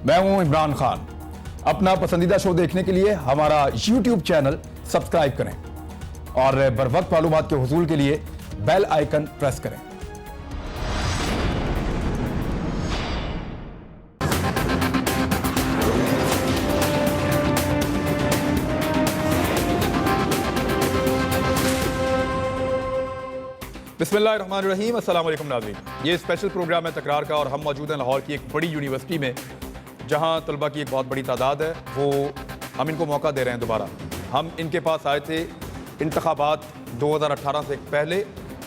मैं हूं इमरान खान। अपना पसंदीदा शो देखने के लिए हमारा YouTube चैनल सब्सक्राइब करें और बर वक्त मालूमात के हुसूल के लिए बेल आइकन प्रेस करें। बिस्मिल्लाहिर्रहमानिर्रहीम, अस्सलाम वालेकुम नाज़रीन। ये स्पेशल प्रोग्राम है तकरार का और हम मौजूद हैं लाहौर की एक बड़ी यूनिवर्सिटी में, जहां तलबा की एक बहुत बड़ी तादाद है। वो हम इनको मौका दे रहे हैं दोबारा। हम इनके पास आए थे इंतखाबात 2018 से पहले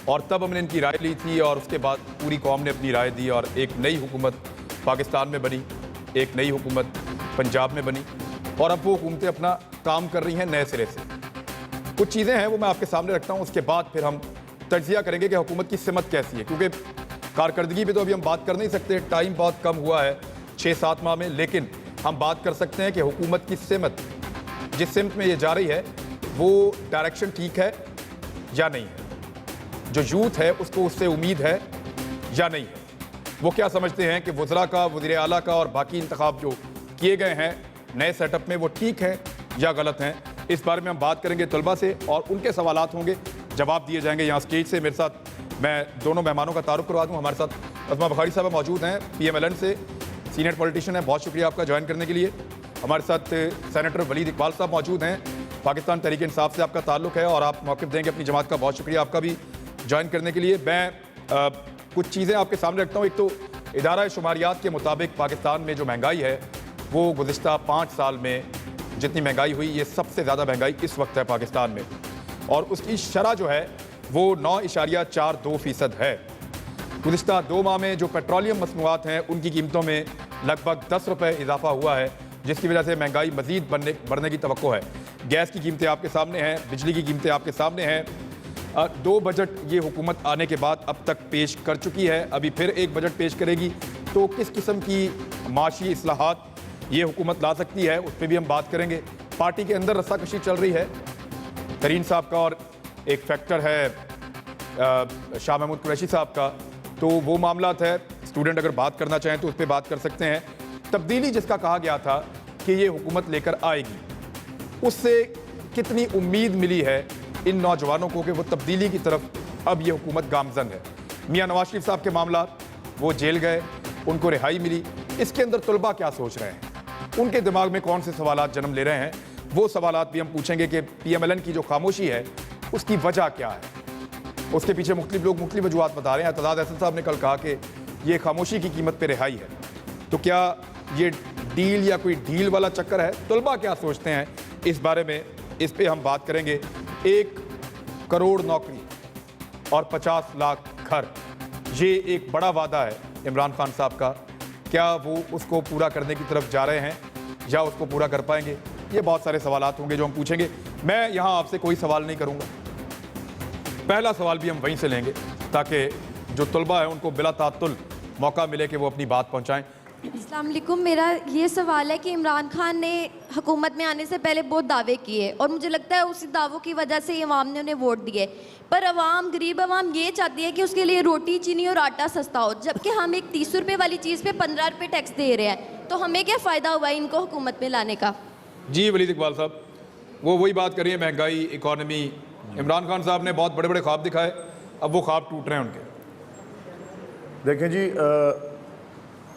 और तब हमने इनकी राय ली थी और उसके बाद पूरी कौम ने अपनी राय दी और एक नई हुकूमत पाकिस्तान में बनी, एक नई हुकूमत पंजाब में बनी और अब वो हुकूमतें अपना काम कर रही हैं नए सिरे से। कुछ चीज़ें हैं वो मैं आपके सामने रखता हूँ, उसके बाद फिर हम तज्जिया करेंगे कि हुकूमत की सिमत कैसी है, क्योंकि कारकर्दगी पे तो अभी हम बात कर नहीं सकते, टाइम बहुत कम हुआ है 6-7 माह में, लेकिन हम बात कर सकते हैं कि हुकूमत की सिमत जिस सिमत में ये जा रही है वो डायरेक्शन ठीक है या नहीं है, जो यूथ है उसको उससे उम्मीद है या नहीं है, वो क्या समझते हैं कि वज़रा का, वज़ीर आला का और बाकी इंतखाब जो किए गए हैं नए सेटअप में वो ठीक हैं या गलत हैं। इस बारे में हम बात करेंगे तलबा से और उनके सवालात होंगे, जवाब दिए जाएंगे। यहाँ स्टेज से मेरे साथ मैं दोनों मेहमानों का तारुफ करवा दूँ। हमारे साथ असमा बुखारी साहब मौजूद हैं, PMLN से सीनियर पॉलिटिशियन है, बहुत शुक्रिया आपका ज्वाइन करने के लिए। हमारे साथ सेनेटर वलीद इकबाल साहब मौजूद हैं, पाकिस्तान तहरीक इंसाफ से आपका ताल्लुक़ है और आप मौक़िफ़ देंगे अपनी जमात का, बहुत शुक्रिया आपका भी ज्वाइन करने के लिए। मैं कुछ चीज़ें आपके सामने रखता हूँ। एक तो इदारा शुमारियात के मुताबिक पाकिस्तान में जो महंगाई है वो गुज़िश्ता 5 साल में जितनी महंगाई हुई, ये सबसे ज़्यादा महंगाई इस वक्त है पाकिस्तान में और उसकी शरह जो है वो 9.42% है। गुज़िश्ता 2 माह में जो पेट्रोलियम मसनूआत हैं उनकी कीमतों में लगभग 10 रुपये इजाफा हुआ है, जिसकी वजह से महंगाई मज़ीद बढ़ने की तवक्को है। गैस की कीमतें आपके सामने हैं, बिजली की कीमतें आपके सामने हैं। 2 बजट ये हुकूमत आने के बाद अब तक पेश कर चुकी है, अभी फिर एक बजट पेश करेगी। तो किस किस्म की माशी इस्लाहात ये हुकूमत ला सकती है, उस पर भी हम बात करेंगे। पार्टी के अंदर रस्साकशी चल रही है तरीन साहब का और एक फैक्टर है शाह महमूद कुरैशी साहब का, तो वो मामला है। स्टूडेंट अगर बात करना चाहें तो उस पर बात कर सकते हैं। तब्दीली जिसका कहा गया था कि ये हुकूमत लेकर आएगी, उससे कितनी उम्मीद मिली है इन नौजवानों को कि वो तब्दीली की तरफ अब ये हुकूमत गामजन है। मियाँ नवाज शरीफ साहब के मामला, वो जेल गए, उनको रिहाई मिली, इसके अंदर तलबा क्या सोच रहे हैं, उनके दिमाग में कौन से सवालात जन्म ले रहे हैं, वो सवालात भी हम पूछेंगे कि PMLN की जो खामोशी है उसकी वजह क्या है। उसके पीछे मुख्तलिफ लोग मुख्तलिफ वजूहात बता रहे हैं। एतजाज़ अहसन साहब ने कल कहा कि ये खामोशी की कीमत पे रिहाई है, तो क्या ये डील या कोई ढील वाला चक्कर है? तलबा क्या सोचते हैं इस बारे में, इस पर हम बात करेंगे। 1 करोड़ नौकरी और 50 लाख घर, ये एक बड़ा वादा है इमरान खान साहब का, क्या वो उसको पूरा करने की तरफ जा रहे हैं या उसको पूरा कर पाएंगे? ये बहुत सारे सवालात होंगे जो हम पूछेंगे। मैं यहाँ आपसे कोई सवाल नहीं करूँगा, पहला सवाल भी हम वहीं से लेंगे ताकि जो तलबा है उनको बिला तातुल मौका मिले कि वो अपनी बात पहुँचाएँ। अस्सलाम वालेकुम। मेरा ये सवाल है कि इमरान खान ने हुकूमत में आने से पहले बहुत दावे किए और मुझे लगता है उसी दावों की वजह से अवाम ने उन्हें वोट दिए, पर अवाम, गरीब अवाम ये चाहती है कि उसके लिए रोटी, चीनी और आटा सस्ता हो, जबकि हम एक 30 रुपये वाली चीज़ पे 15 रुपये टैक्स दे रहे हैं। तो हमें क्या फ़ायदा हुआ इनको हुकूमत में लाने का? जी वलीद इकबाल साहब, वो वही बात करिए, महंगाई, इकॉनमी। इमरान खान साहब ने बहुत बड़े बड़े ख्वाब दिखाए, अब वो ख्वाब टूट रहे हैं उनके। देखें जी,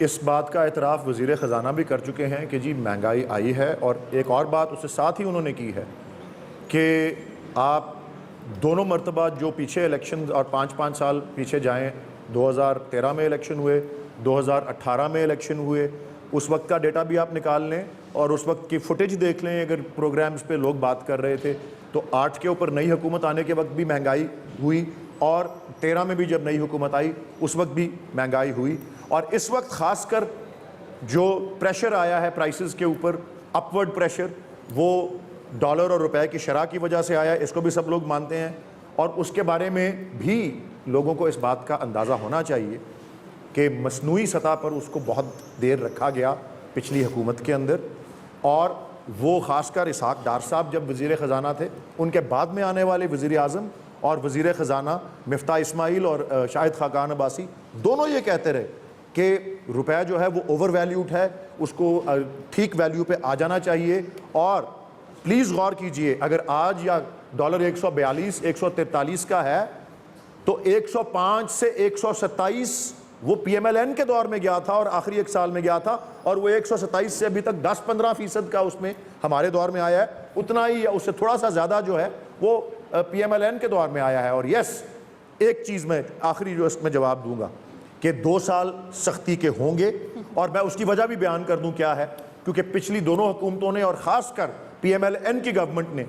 इस बात का एतराफ़ वज़ीर ख़ज़ाना भी कर चुके हैं कि जी महंगाई आई है, और एक और बात उससे साथ ही उन्होंने की है कि आप दोनों मरतबा जो पीछे इलेक्शन और 5-5 साल पीछे जाएं, 2013 में इलेक्शन हुए, 2018 में इलेक्शन हुए, उस वक्त का डेटा भी आप निकाल लें और उस वक्त की फुटेज देख लें। अगर प्रोग्राम्स पे लोग बात कर रहे थे तो 8 के ऊपर नई हुकूमत आने के वक्त भी महंगाई हुई और 13 में भी जब नई हुकूमत आई उस वक्त भी महंगाई हुई। और इस वक्त ख़ासकर जो प्रेशर आया है प्राइसेस के ऊपर, अपवर्ड प्रेशर, वो डॉलर और रुपए की शरह की वजह से आया, इसको भी सब लोग मानते हैं। और उसके बारे में भी लोगों को इस बात का अंदाज़ा होना चाहिए कि मसनूई सतह पर उसको बहुत देर रखा गया पिछली हुकूमत के अंदर, और वो ख़ासकर इसहाक डार साहब जब वज़ीर ख़ज़ाना थे, उनके बाद में आने वाले वज़ीर आज़म और वज़ीर ख़ज़ाना मिफ्ता इस्माइल और शाहिद खाकान अब्बासी दोनों ये कहते रहे कि रुपया जो है वो ओवर वैल्यूड है, उसको ठीक वैल्यू पे आ जाना चाहिए। और प्लीज़ गौर कीजिए, अगर आज या डॉलर 142 143 का है तो 105 से 127 वो PMLN के दौर में गया था और आखिरी एक साल में गया था, और वो 127 से अभी तक 10-15% का उसमें हमारे दौर में आया है। उतना ही या उससे थोड़ा सा ज़्यादा जो है वो PMLN के दौर में आया है। और यस, एक चीज़ मैं आखिरी जो इसमें जवाब दूंगा कि 2 साल सख्ती के होंगे, और मैं उसकी वजह भी बयान कर दूं क्या है। क्योंकि पिछली दोनों हुकूमतों ने और ख़ासकर PMLN की गवर्नमेंट ने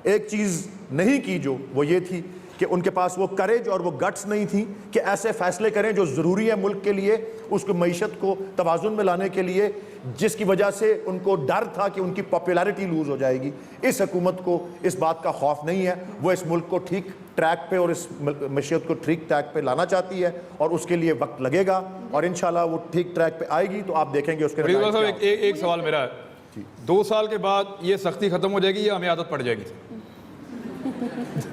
एक चीज़ नहीं की, जो वो ये थी कि उनके पास वो करेज और वो गट्स नहीं थी कि ऐसे फैसले करें जो ज़रूरी है मुल्क के लिए, उसको मईशत को तवाज़ुन में लाने के लिए, जिसकी वजह से उनको डर था कि उनकी पॉपुलैरिटी लूज़ हो जाएगी। इस हुकूमत को इस बात का खौफ नहीं है, वो इस मुल्क को ठीक ट्रैक पे और इस मईशत को ठीक ट्रैक पे लाना चाहती है, और उसके लिए वक्त लगेगा, और इंशाल्लाह वो ठीक ट्रैक पे आएगी तो आप देखेंगे उसके रिजवान साहब, एक सवाल मेरा है, 2 साल के बाद ये सख्ती खत्म हो जाएगी या हमें आदत पड़ जाएगी?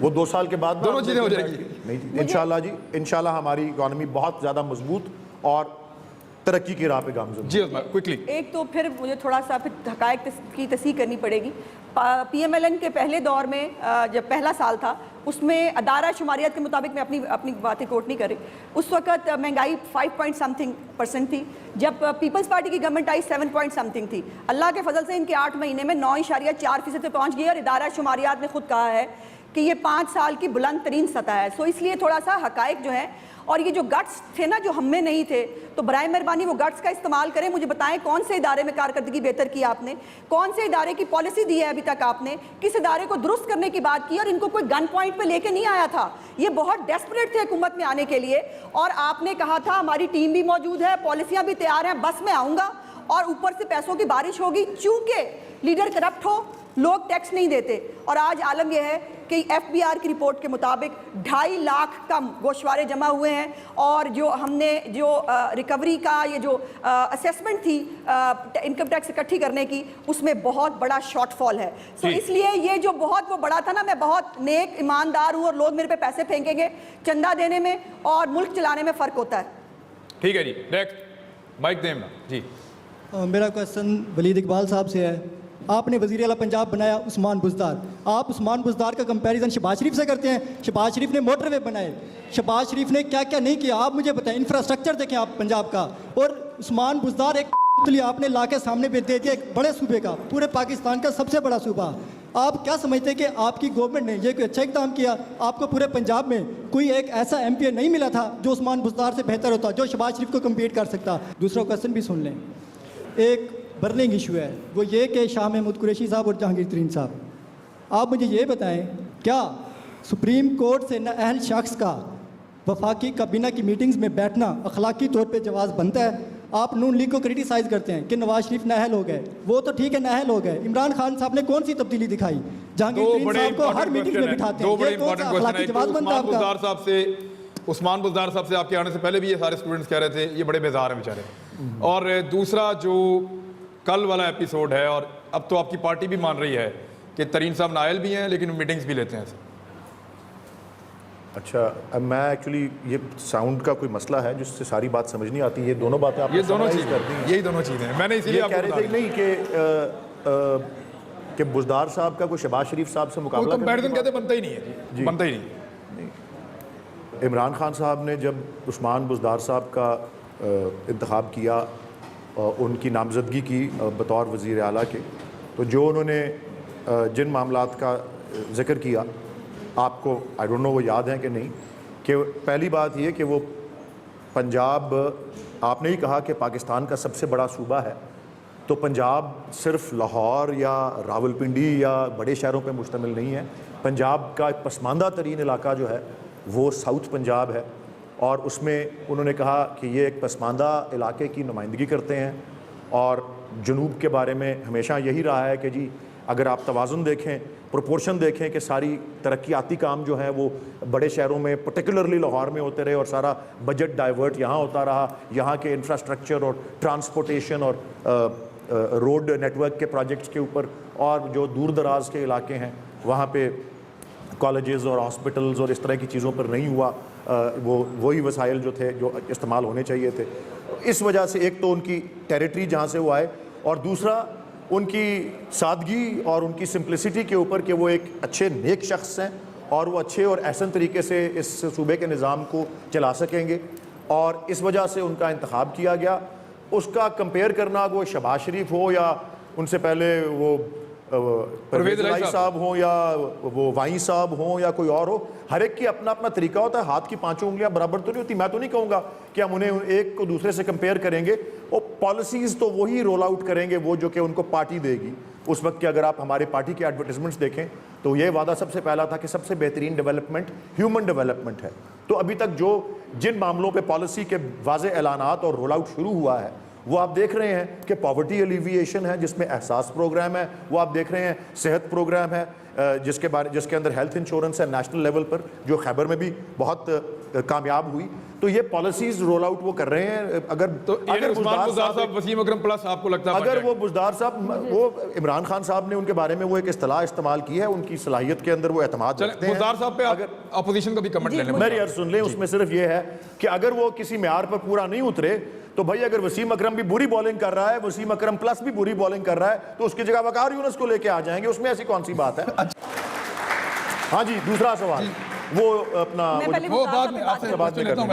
वो 2 साल के बाद दोनों चीजें हो जाएगी। नहीं जी, इंशाल्लाह जी, इंशाल्लाह हमारी इकॉनमी बहुत ज़्यादा मजबूत और तरक्की की राह पे गामज़न। जी क्विकली। एक तो फिर मुझे थोड़ा सा फिर हकायक की तस्दीक करनी पड़ेगी। PMLN के पहले दौर में जब पहला साल था, उसमें अदारा शुमारियात के मुताबिक, मैं अपनी बातें कोट नहीं कर रही, उस वक्त महंगाई 5% थी। जब पीपल्स पार्टी की गवर्नमेंट आई 7 थी। अल्लाह के फजल से इनके 8 महीने में 9.4% पे पहुँच गई, और इदारा शुमारियात ने खुद कहा है कि ये 5 साल की बुलंद तरीन सतह है। सो इसलिए थोड़ा सा हकायक जो है, और ये जो गट्स थे ना जो हम में नहीं थे, तो बराए मेहरबानी वो गट्स का इस्तेमाल करें। मुझे बताएं कौन से इदारे में कारकर्दगी बेहतर की आपने, कौन से इदारे की पॉलिसी दी है अभी तक आपने, किस इदारे को दुरुस्त करने की बात की, और इनको कोई गन पॉइंट पे लेके नहीं आया था। ये बहुत डेस्परेट थे हुकूमत में आने के लिए, और आपने कहा था हमारी टीम भी मौजूद है, पॉलिसियाँ भी तैयार हैं, बस मैं आऊँगा और ऊपर से पैसों की बारिश होगी। चूँकि लीडर करप्ट हो, लोग टैक्स नहीं देते, और आज आलम यह है कि FBR की रिपोर्ट के मुताबिक 2.5 लाख कम गोशवारे जमा हुए हैं, और जो हमने जो रिकवरी का ये जो असेसमेंट थी इनकम टैक्स इकट्ठी करने की, उसमें बहुत बड़ा शॉर्टफॉल है। सो इसलिए ये जो बहुत वो बड़ा था ना, मैं बहुत नेक ईमानदार हूँ और लोग मेरे पे पैसे फेंकेंगे चंदा देने में और मुल्क चलाने में फ़र्क होता है। ठीक है जी, नेक्स्ट माइक दें ना जी। मेरा क्वेश्चन वलीद इकबाल साहब से है। आपने वज़ीर आला पंजाब बनाया उस्मान बुज़दार, आप उस्मान बुज़दार का कंपैरिजन शहबाज शरीफ से करते हैं। शहबाज शरीफ ने मोटरवे बनाए, शहबाज शरीफ ने क्या क्या नहीं किया आप मुझे बताएं। इंफ्रास्ट्रक्चर देखें आप पंजाब का, और उस्मान बुज़दार एक आपने ला के सामने पे दे दिया एक बड़े सूबे का, पूरे पाकिस्तान का सबसे बड़ा सूबा। आप क्या समझते हैं कि आपकी गवर्नमेंट ने ये कोई अच्छा इकदाम किया? आपको पूरे पंजाब में कोई एक ऐसा MP नहीं मिला था जो उस्मान बुज़दार से बेहतर होता, जो शहबाज शरीफ को कम्पीट कर सकता। दूसरा क्वेश्चन भी सुन लें। एक बर्निंग इशू है, वो ये कि शाह महमूद कुरैशी साहब और जहांगीर तरीन साहब, आप मुझे ये बताएं, क्या सुप्रीम कोर्ट से नाअहल शख्स का वफाकी काबीना की मीटिंग्स में बैठना अखलाकी तौर पे जवाज़ बनता है? आप नून लीग को क्रिटिसाइज़ करते हैं कि नवाज शरीफ नाअहल हो गए, वो तो ठीक है नाअहल हो गए। इमरान खान साहब ने कौन सी तब्दीली दिखाई? जहांगीर तरीन साहब को हर मीटिंग में बिठाते हैं, ये कौन सा अखलाकी जवाज़ बनता है आपका? उस्मान बुज़दार साहब से आपके आने से पहले भी ये सारे स्टूडेंट्स कह रहे थे ये बड़े बेजार हैं बेचारे। और दूसरा जो कल वाला एपिसोड है, और अब तो आपकी पार्टी भी मान रही है कि तरीन साहब नायल भी हैं लेकिन मीटिंग्स भी लेते हैं। अच्छा, अब मैं एक्चुअली ये साउंड का कोई मसला है जिससे सारी बात समझ नहीं आती। ये दोनों बातें आप ये दोनों चीज़ें कर दी, यही दोनों चीज़ें हैं। मैंने इसीलिए कह रहे थे नहीं कि बुज़दार साहब का कोई शहबाज शरीफ साहब से मुकाबला कंपैरिजन कहते बनता ही नहीं है, बनता ही नहीं। इमरान खान साहब ने जब उस्मान बुज़दार साहब का इंतखाब किया, उनकी नामजदगी की बतौर वज़ीर आला के, तो जो उन्होंने जिन मामलात का ज़िक्र किया, आपको आई डोंट नो वो याद है कि नहीं, कि पहली बात ये कि वो पंजाब, आपने ही कहा कि पाकिस्तान का सबसे बड़ा सूबा है, तो पंजाब सिर्फ लाहौर या रावलपिंडी या बड़े शहरों पे मुश्तमिल नहीं है। पंजाब का पसमानदा तरीन इलाका जो है वो साउथ पंजाब है, और उसमें उन्होंने कहा कि ये एक पसमानदा इलाके की नुमाइंदगी करते हैं। और जनूब के बारे में हमेशा यही रहा है कि जी अगर आप तवाज़ुन देखें, प्रोपोर्शन देखें कि सारी तरक्याती काम जो है वो बड़े शहरों में पर्टिकुलरली लाहौर में होते रहे, और सारा बजट डाइवर्ट यहाँ होता रहा। यहाँ के इंफ्रास्ट्रक्चर और ट्रांसपोर्टेशन और रोड नेटवर्क के प्रोजेक्ट्स के ऊपर, और जो दूर दराज के इलाके हैं वहाँ पे कॉलेजेस और हॉस्पिटल्स और इस तरह की चीज़ों पर नहीं हुआ। वो वही वसाइल जो थे जो इस्तेमाल होने चाहिए थे। इस वजह से एक तो उनकी टेरिटरी जहाँ से वो आए, और दूसरा उनकी सादगी और उनकी सिंप्लिसिटी के ऊपर कि वो एक अच्छे नेक शख्स हैं और वो अच्छे और एहसन तरीके से इस सूबे के निज़ाम को चला सकेंगे, और इस वजह से उनका इंतखाब किया गया। उसका कंपेयर करना, वो शहबाज शरीफ हो या उनसे पहले वो परवेज़ इलाही साहब हो या वो वाई साहब हो या कोई और हो, हर एक की अपना अपना तरीका होता है। हाथ की पांचों उंगलियां बराबर तो नहीं होती। मैं तो नहीं कहूँगा कि हम उन्हें एक को दूसरे से कंपेयर करेंगे, वो पॉलिसीज़ तो वही रोल आउट करेंगे वो जो कि उनको पार्टी देगी। उस वक्त की अगर आप हमारे पार्टी के एडवर्टाइजमेंट्स देखें तो ये वादा सबसे पहला था कि सबसे बेहतरीन डेवलपमेंट ह्यूमन डेवलपमेंट है। तो अभी तक जो जिन मामलों पे पॉलिसी के वाज़े ऐलानात और रोल आउट शुरू हुआ है वो आप देख रहे हैं कि पॉवर्टी एलिविएशन है जिसमें एहसास प्रोग्राम है, वो आप देख रहे हैं सेहत प्रोग्राम है जिसके अंदर हेल्थ इंश्योरेंस है नेशनल लेवल पर, जो खैबर में भी बहुत कामयाब हुई। तो ये पॉलिसीज रोल आउट वो कर रहे हैं। अगर उस्मान बुज़दार साहब, वसीम अकरम प्लस आपको लगता है अगर वो बुज़दार साहब, वो इमरान खान साहब ने उनके बारे में वो एक इस्तेलाह इस्तेमाल की है, उनकी सलाहियत के अंदर वो एतमाद रखते हैं। बुज़दार साहब पे अगर अपोजिशन का भी कमेंट लेने मेरी अर्ज सुन लें, उसमें सिर्फ ये है कि अगर वो किसी मेयार पर पूरा नहीं उतरे तो भाई अगर वसीम अकरम भी बुरी बॉलिंग कर रहा है, वसीम अकरम प्लस भी बुरी बॉलिंग कर रहा है, तो उसकी जगह वकार यूनुस को लेके आ जाएंगे, उसमें ऐसी कौन सी बात है। हाँ जी, दूसरा सवाल वो अपना वो बाद में आपसे बात लेता हूं।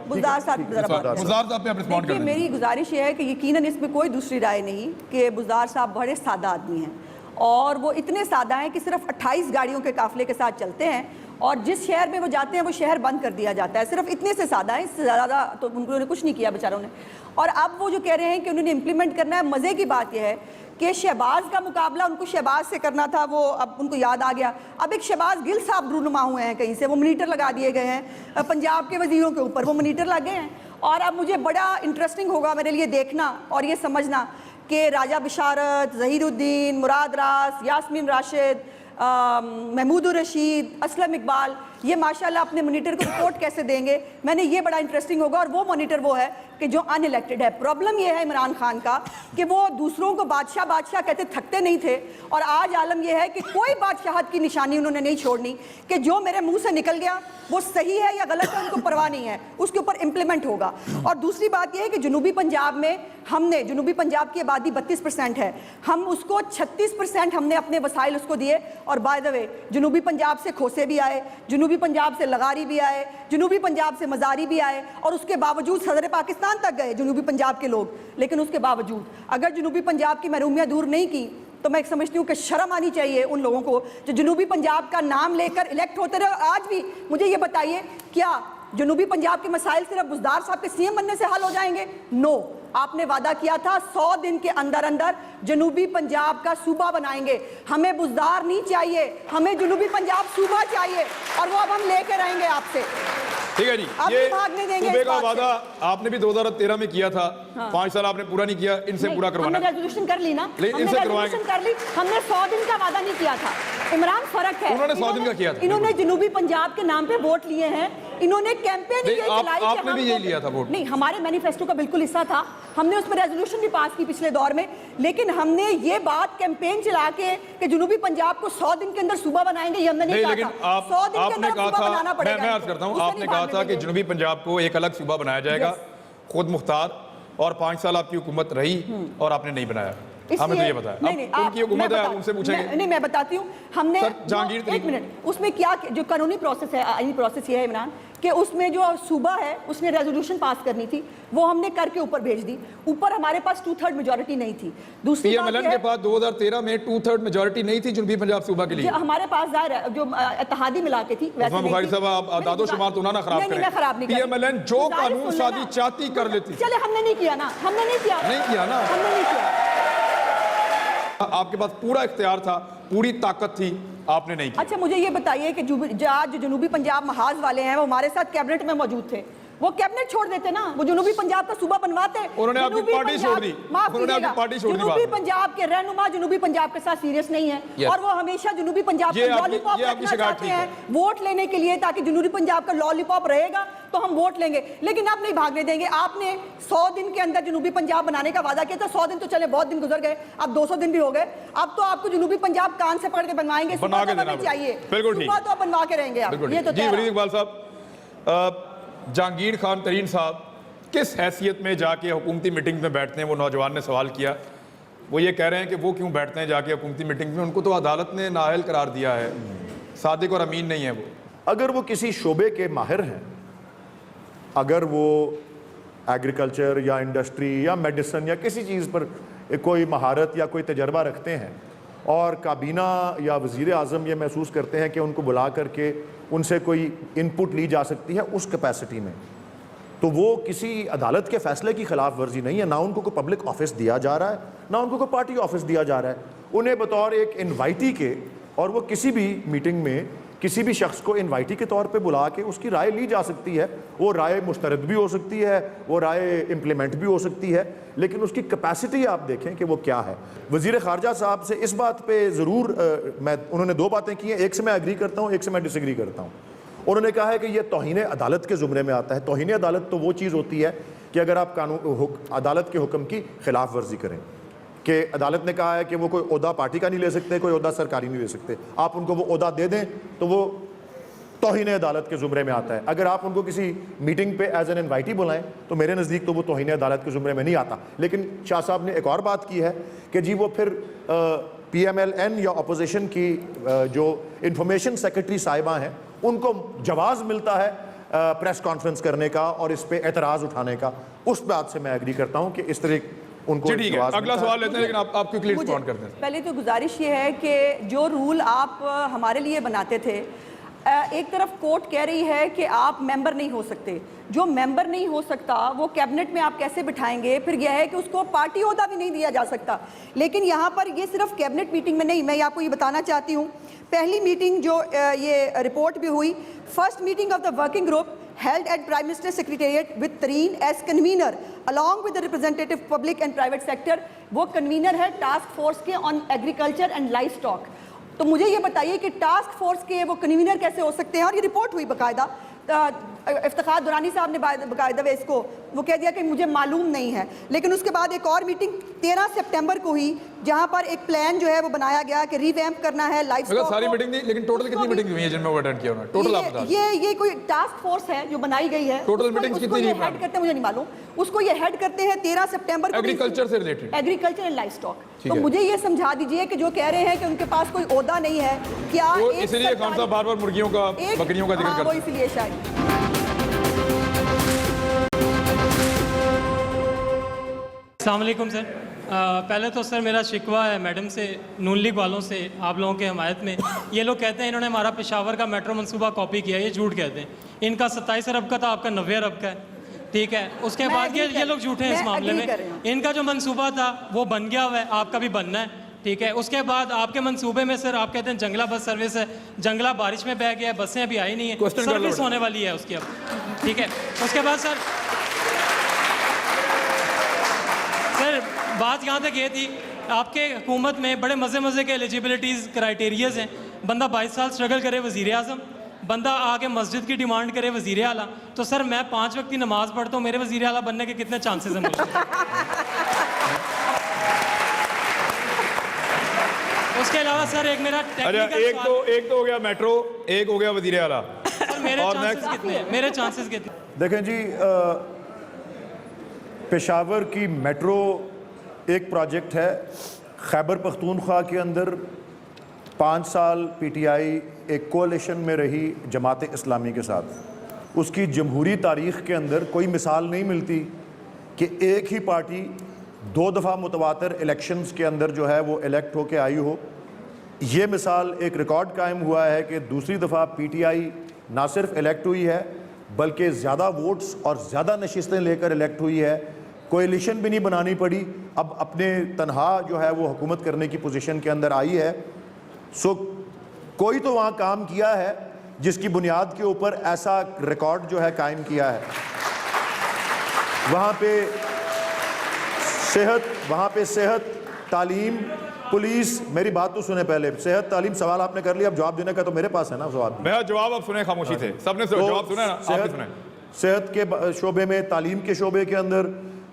बुज़दार साहब पे आप रिस्पॉन्ड करें। मेरी गुजारिश ये है कि यकीनन इसमें कोई दूसरी राय नहीं कि बुज़दार साहब बड़े सादा आदमी हैं, और वो इतने सादा हैं कि सिर्फ 28 गाड़ियों के काफिले के साथ चलते हैं, और जिस शहर में वो जाते हैं वो शहर बंद कर दिया जाता है। सिर्फ इतने से सादा है, इससे ज़्यादा तो उन्होंने कुछ नहीं किया बेचारों ने। और अब वो जो कह रहे हैं कि उन्होंने इम्प्लीमेंट करना है, मज़े की बात यह है कि शहबाज का मुकाबला उनको शहबाज से करना था, वो अब उनको याद आ गया। अब एक शहबाज गिल साहब रूनुमा हुए हैं कहीं से, वो मॉनिटर लगा दिए गए हैं पंजाब के वजीरों के ऊपर, वो मॉनिटर लग गए हैं। और अब मुझे बड़ा इंटरेस्टिंग होगा मेरे लिए देखना और ये समझना कि राजा बिशारत, ज़हीरुद्दीन, मुराद रास, यास्मीन राशिद, महमूद रशीद, असलम इकबाल, ये माशाल्लाह अपने मॉनिटर को रिपोर्ट कैसे देंगे, मैंने ये बड़ा इंटरेस्टिंग होगा। और वो मॉनिटर वो है कि जो अनइलेक्टेड है। प्रॉब्लम ये है इमरान खान का कि वो दूसरों को बादशाह बादशाह कहते थकते नहीं थे, और आज आलम यह है कि कोई बादशाहत की निशानी उन्होंने नहीं छोड़नी, कि जो मेरे मुंह से निकल गया वो सही है या गलत है उनको परवाह नहीं है, उसके ऊपर इम्प्लीमेंट होगा। और दूसरी बात यह है कि जनूबी पंजाब में हमने, जनूबी पंजाब की आबादी 32% है, हम उसको 36% हमने अपने वसाइल उसको दिए। और बाय द वे जनूबी पंजाब से खोसे भी आए, जनूबी पंजाब से लगारी भी आए, जनूबी पंजाब से मजारी भी आए, और उसके बावजूद सदर पाकिस्तान तक गए जनूबी पंजाब के लोग। लेकिन उसके बावजूद अगर जनूबी पंजाब की महरूमियाँ दूर नहीं की तो मैं समझती हूँ कि शर्म आनी चाहिए उन लोगों को जो जनूबी पंजाब का नाम लेकर इलेक्ट होते रहे। आज भी मुझे ये बताइए, क्या जनूबी पंजाब के मसाइल सिर्फ बुज़दार साहब के सीएम बनने से हल हो जाएंगे? नो, आपने वादा किया था 100 दिन के अंदर अंदर जनूबी पंजाब का सूबा बनाएंगे। हमें बुज़दार नहीं चाहिए, हमें जनूबी पंजाब सूबा चाहिए, और वो अब हम लेकर आएंगे आपसे। ठीक है जी, ये सूबे का वादा आपने भी 2013 में किया था। हाँ। 5 साल आपने पूरा नहीं किया, इनसे पूरा करवाना। हमने रेजोल्यूशन कर ली ना, इनसे करवाएंगे। कर ली, हमने 100 दिन का वादा नहीं किया था। इमरान, फर्क है, उन्होंने 100 दिन का किया था। इन्होंने जनूबी पंजाब के नाम पे वोट लिए हैं, इन्होंने कैंपेन यही चलाई। आपने भी यही लिया था वोट? नहीं, हमारे मैनिफेस्टो का बिल्कुल हिस्सा था, हमने उस पर रेजोल्यूशन भी पास की पिछले दौर में। लेकिन हमने ये बात कैंपेन चला के कि जनूबी पंजाब को 100 दिन के अंदर सूबा बनाएंगे, ये हमने नहीं कहा था। 100 दिन के अंदर सूबा बनाना पड़ेगा। मैं अर्ज करता हूं, आपने कहा था कि जनूबी पंजाब को एक अलग सूबा बनाया जाएगा, खुद मुख्तार, और 5 साल आपकी हुकूमत रही और आपने नहीं बनाया। हमें तो ये बताया, उनकी हुकूमत है, उनसे पूछेंगे। नहीं, मैं बताती हूँ। हमने एक मिनट, उसमें क्या जो कानूनी प्रोसेस है, आईनी प्रोसेस ये है इमरान कि उसमें जो सूबा है उसने रेजोल्यूशन पास करनी थी, वो हमने करके ऊपर भेज दी। ऊपर हमारे पास 2/3 मेजॉरिटी नहीं थी। दूसरी पीएमएलएन के पास 2013 में 2/3 मेजॉरिटी नहीं थी जनूबी पंजाब सूबा के लिए। हमारे पास जो इत्तेहादी मिला के थी वैसे बुखारी साहब, आप दादो शुमार तो ना खराब करें। पीएमएलएन जो कानून साजी चाहती कर लेती। चले, हमने नहीं किया ना, हमने नहीं किया ना, हमने नहीं किया। आपके पास पूरा इख्तियार था, पूरी ताकत थी, आपने नहीं किया। अच्छा, मुझे ये बताइए कि जो जनूबी पंजाब महाज वाले हैं वो हमारे साथ कैबिनेट में मौजूद थे, वो कैबिनेट छोड़ देते ना, वो जनूबी पंजाब का सूबा बनवाते। उन्होंने आपकी पार्टी छोड़ दी, उन्होंने आपकी पार्टी छोड़ दी। जनूबी पंजाब के रहनुमा जनूबी पंजाब के साथ सीरियस नहीं है, और वो हमेशा जनूबी पंजाब का लॉलीपॉप रखना चाहते हैं वोट लेने के लिए, ताकि जनूबी पंजाब का लॉलीपॉप रहेगा तो हम वोट लेंगे। लेकिन आप नहीं भागने देंगे। आपने 100 दिन के अंदर जनूबी पंजाब बनाने का वादा किया था। 100 दिन तो चले, बहुत दिन गुजर गए, अब 200 दिन भी हो गए। अब तो आपको जनूबी पंजाब कान से पकड़ के बनवाएंगे, बना के देना चाहिए। बिल्कुल ठीक, तो बनवा के रहेंगे आप। ये तो जी वलीद इकबाल साहब, जहांगीर खान तरीन साहब किस हैसियत में जाके हुकूमती मीटिंग में बैठते हैं? वो नौजवान ने सवाल किया, वो ये कह रहे हैं कि वो क्यों बैठते हैं जाके हुकूमती मीटिंग में, उनको तो अदालत ने नाअहल करार दिया है, सादिक और अमीन नहीं है वो। अगर वो किसी शोबे के माहिर हैं, अगर वो एग्रीकल्चर या इंडस्ट्री या मेडिसिन या किसी चीज़ पर कोई महारत या कोई तजर्बा रखते हैं और काबीना या वज़ीर आज़म ये महसूस करते हैं कि उनको बुला करके उनसे कोई इनपुट ली जा सकती है उस कैपेसिटी में, तो वो किसी अदालत के फ़ैसले की खिलाफ वर्जी नहीं है। ना उनको कोई पब्लिक ऑफिस दिया जा रहा है, ना उनको कोई पार्टी ऑफिस दिया जा रहा है। उन्हें बतौर एक इन्वाइटी के, और वो किसी भी मीटिंग में किसी भी शख्स को इन्वाइटी के तौर पे बुला के उसकी राय ली जा सकती है। वो राय मुस्तरद भी हो सकती है, वो राय इम्प्लीमेंट भी हो सकती है, लेकिन उसकी कैपेसिटी आप देखें कि वो क्या है। वज़ीर ख़ारजा साहब से इस बात पे ज़रूर उन्होंने दो बातें की हैं, एक से मैं एग्री करता हूँ, एक से मैं डिसएग्री करता हूँ। उन्होंने कहा है कि यह तौहीन अदालत के ज़ुमरे में आता है। तौहीन अदालत तो वो चीज़ होती है कि अगर आप अदालत के हुक्म की खिलाफ वर्जी करें, कि अदालत ने कहा है कि वो कोई ओहदा पार्टी का नहीं ले सकते, कोई ओहदा सरकारी नहीं ले सकते, आप उनको वो ओहदा दे दें तो वो तौहीन अदालत के ज़ुमरे में आता है। अगर आप उनको किसी मीटिंग पे एज एन इन्वाइटी बुलाएं तो मेरे नज़दीक तो वो तौहीन अदालत के ज़ुमरे में नहीं आता। लेकिन शाह साहब ने एक और बात की है कि जी वो फिर PMLN या अपोजिशन की जो इंफॉर्मेशन सेक्रेटरी साहिबा हैं उनको जवाज़ मिलता है प्रेस कॉन्फ्रेंस करने का और इस पर एतराज़ उठाने का। उस बात से मैं एग्री करता हूँ कि इस तरह उनको ठीक है। अगला सवाल लेते हैं, लेकिन आप क्विकली रिस्पॉन्ड करते हैं। पहले तो गुजारिश ये है कि जो रूल आप हमारे लिए बनाते थे, एक तरफ कोर्ट कह रही है कि आप मेंबर नहीं हो सकते। जो मेंबर नहीं हो सकता वो कैबिनेट में आप कैसे बिठाएंगे? फिर यह है कि उसको पार्टी ओहदा भी नहीं दिया जा सकता। लेकिन यहाँ पर ये सिर्फ कैबिनेट मीटिंग में नहीं, मैं आपको ये बताना चाहती हूँ, पहली मीटिंग जो ये रिपोर्ट भी हुई, first meeting of the working group held at Prime Minister's Secretariat with Tareen as convener along with the representative public and private sector। वो कन्वीनर है टास्क फोर्स के on agriculture and life stock. तो मुझे ये बताइए कि task force के वो कन्वीनर कैसे हो सकते हैं? और ये रिपोर्ट हुई बाकायदा, इफ्तिखार दुरानी साहब ने बाकायदा इसको वो कह दिया कि मुझे मालूम नहीं है। लेकिन उसके बाद एक और मीटिंग 13 सितंबर को हुई जहां पर एक प्लान जो है वो बनाया गया कि रिवैम्प करना है लाइफ स्टॉक। सारी मीटिंग नहीं, लेकिन टोटल कितनी मीटिंग हुई है जिनमें वो अटेंड किया उन्होंने? टोटल आप बता दीजिए। ये कोई टास्क फोर्स है जो बनाई गई है। टोटल मीटिंग कितनी हेड करते हैं मुझे नहीं मालूम, उसको ये हेड करते हैं 13 सितंबर को, एग्रीकल्चर से related, agriculture and life stock. तो मुझे ये समझा दीजिए कि जो कह रहे हैं कि उनके पास कोई ओहदा नहीं है, क्या इसीलिए खान साहब बार-बार मुर्गियों का, बकरियों का जिक्र करते हैं? वो इसलिए शायद। अस्सलाम वालेकुम सर। पहले तो सर मेरा शिकवा है मैडम से, नून लीग वालों से, आप लोगों के हमायत में। ये लोग कहते हैं इन्होंने हमारा पेशावर का मेट्रो मंसूबा कॉपी किया, ये झूठ कहते हैं। इनका 27 अरब का था, आपका 90 अरब का है, ठीक है। उसके बाद ये लोग झूठे हैं इस मामले में। इनका जो मंसूबा था वो बन गया हुआ है, आपका भी बनना है, ठीक है। उसके बाद आपके मंसूबे में सर आप कहते हैं जंगला बस सर्विस है, जंगला बारिश में बह गया है, बसें अभी आई नहीं है, सर्विस होने वाली है उसकी अब, ठीक है। उसके बाद सर बात यहाँ तक ये थी, आपके हुकूमत में बड़े मज़े के एलिजिबिलिटीज़ क्राइटेरियाज़ हैं। बंदा 22 साल स्ट्रगल करे वज़ीर आज़म, बंदा आके मस्जिद की डिमांड करे वज़ीर आला। तो सर मैं 5 वक्त की नमाज़ पढ़ता हूँ, मेरे वज़ीर आला बनने के कितने चांसेस हैं मुझे? उसके अलावा सर एक मेरा एक तो हो गया मेट्रो, एक हो गया वज़ीर आला। सर मेरे चांसेस कितने हैं? मेरे चांसेस कितने? देखें जी, पेशावर की मेट्रो एक प्रोजेक्ट है। खैबर पख्तूनख्वा के अंदर 5 साल PTI एक कोalition में रही जमात इस्लामी के साथ। उसकी जमहूरी तारीख़ के अंदर कोई मिसाल नहीं मिलती कि एक ही पार्टी 2 दफ़ा मुतवातर इलेक्शंस के अंदर जो है वो इलेक्ट होके आई हो। ये मिसाल एक रिकॉर्ड कायम हुआ है कि दूसरी दफ़ा PTI ना सिर्फ इलेक्ट हुई है बल्कि ज़्यादा वोट्स और ज़्यादा नशिस्तें लेकर इलेक्ट हुई है। कोएलिशन भी नहीं बनानी पड़ी, अब अपने तनहा जो है वो हुकूमत करने की पोजीशन के अंदर आई है। सो कोई तो वहाँ काम किया है जिसकी बुनियाद के ऊपर ऐसा रिकॉर्ड जो है कायम किया है। वहाँ पे सेहत, तालीम, पुलिस, मेरी बात तो सुने पहले। सेहत, तालीम, सवाल आपने कर लिया, अब जवाब देने का तो मेरे पास है ना सवाल। मेरा जवाब आप सुने, खामोशी थे सबने, जवाब सुना ना आपने? सुना सेहत के शोबे में, तालीम के शोबे के अंदर,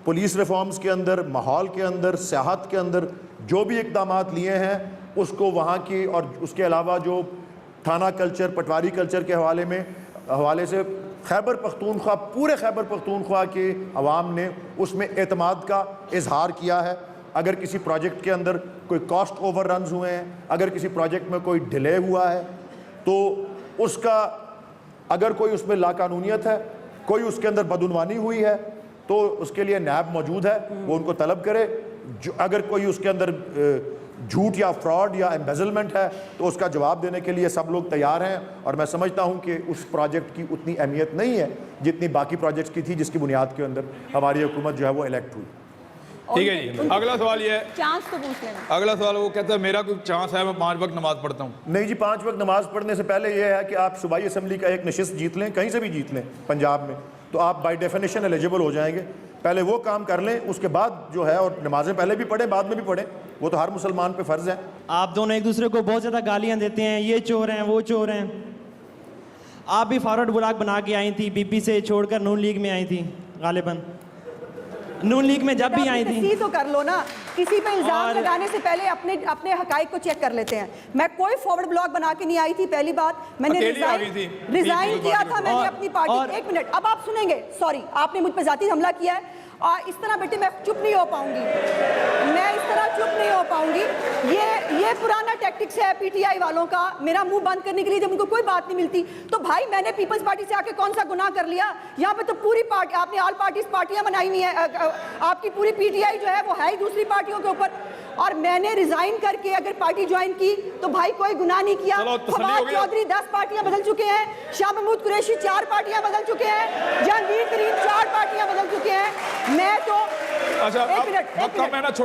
पुलिस रिफॉर्म्स के अंदर, माहौल के अंदर, सियाहत के अंदर जो भी इक़दामात लिए हैं उसको वहाँ की, और उसके अलावा जो थाना कल्चर, पटवारी कल्चर के हवाले से खैबर पख्तूनख्वा, पूरे खैबर पख्तूनख्वा के अवाम ने उसमें एतमाद का इजहार किया है। अगर किसी प्रोजेक्ट के अंदर कोई कॉस्ट ओवररन्स हुए हैं, अगर किसी प्रोजेक्ट में कोई डिले हुआ है, तो उसका अगर कोई उसमें लाकानूनियत है, कोई उसके अंदर बदउनवानी हुई है, तो उसके लिए नैब मौजूद है, वो उनको तलब करे। अगर कोई उसके अंदर झूठ या फ्रॉड या एम्बेजलमेंट है तो उसका जवाब देने के लिए सब लोग तैयार हैं। और मैं समझता हूं कि उस प्रोजेक्ट की उतनी अहमियत नहीं है जितनी बाकी प्रोजेक्ट्स की थी, जिसकी बुनियाद के अंदर हमारी हुकूमत जो है वो इलेक्ट हुई। ठीक है जी, अगला सवाल ये है, चांस तो पूछ लेना। अगला सवाल वो कहता है मेरा कोई चांस है, मैं 5 वक्त नमाज पढ़ता हूँ। नहीं जी, 5 वक्त नमाज पढ़ने से पहले यह है कि आप सूबाई असम्बली का एक नशिस्त जीत लें, कहीं से भी जीत लें पंजाब में, तो आप बाय डेफिनेशन एलिजिबल हो जाएंगे। पहले वो काम कर लें, उसके बाद जो है, और नमाजें पहले भी पढ़ें बाद में भी पढ़ें, वो तो हर मुसलमान पे फ़र्ज़ है। आप दोनों एक दूसरे को बहुत ज़्यादा गालियां देते हैं, ये चोर हैं वो चोर हैं। आप भी फॉरवर्ड ब्लॉग बना के आई थी, बीपी से छोड़कर नून लीग में आई थी, गालिबन नून लीग में जब भी आई थी। तो कर लो ना, किसी पे इल्जाम लगाने से पहले अपने अपने हकाइक को चेक कर लेते हैं। मैं कोई फॉरवर्ड ब्लॉग बना के नहीं आई थी। पहली बात, मैंने रिजाइन किया था मैंने अपनी पार्टी। एक मिनट, अब आप सुनेंगे। सॉरी, आपने मुझ पर जाती हमला किया है और इस तरह बेटे मैं चुप नहीं हो पाऊंगी, मैं इस तरह चुप नहीं हो पाऊंगी। ये पुराना टैक्टिक्स है पीटीआई वालों का, मेरा मुंह बंद करने के लिए जब उनको कोई बात नहीं मिलती। तो भाई मैंने पीपल्स पार्टी से आके कौन सा गुनाह कर लिया? यहाँ पे तो पूरी पार्टी, आपने ऑल पार्टीज पार्टियां बनाई हुई हैं, आपकी पूरी पीटीआई जो है वो है ही दूसरी पार्टियों के ऊपर। और मैंने रिजाइन करके अगर पार्टी ज्वाइन की तो भाई कोई गुनाह नहीं किया। फवाद चौधरी 10 पार्टियां बदल चुके हैं, शाह महमूद कुरैशी 4 पार्टियां बदल चुके हैं, जहांगीर तरीन 4 पार्टियां बदल चुके हैं। मैं तो अच्छा,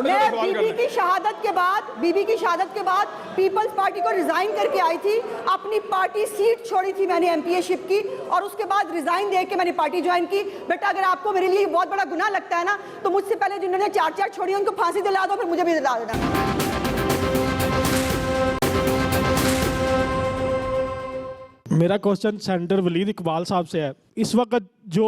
मैं बीबी की शहादत के बाद पीपल्स पार्टी को रिजाइन करके आई थी। अपनी पार्टी सीट छोड़ी थी मैंने एमपीएशिप की, और उसके बाद रिजाइन दे के मैंने पार्टी ज्वाइन की। बेटा अगर आपको मेरे लिए बहुत बड़ा गुनाह लगता है ना, तो मुझसे पहले जिन्होंने 4 छोड़ी उनको फांसी दिला दो, फिर मुझे भी दिला देना। मेरा क्वेश्चन सेनेटर वलीद इकबाल साहब से है। इस वक्त जो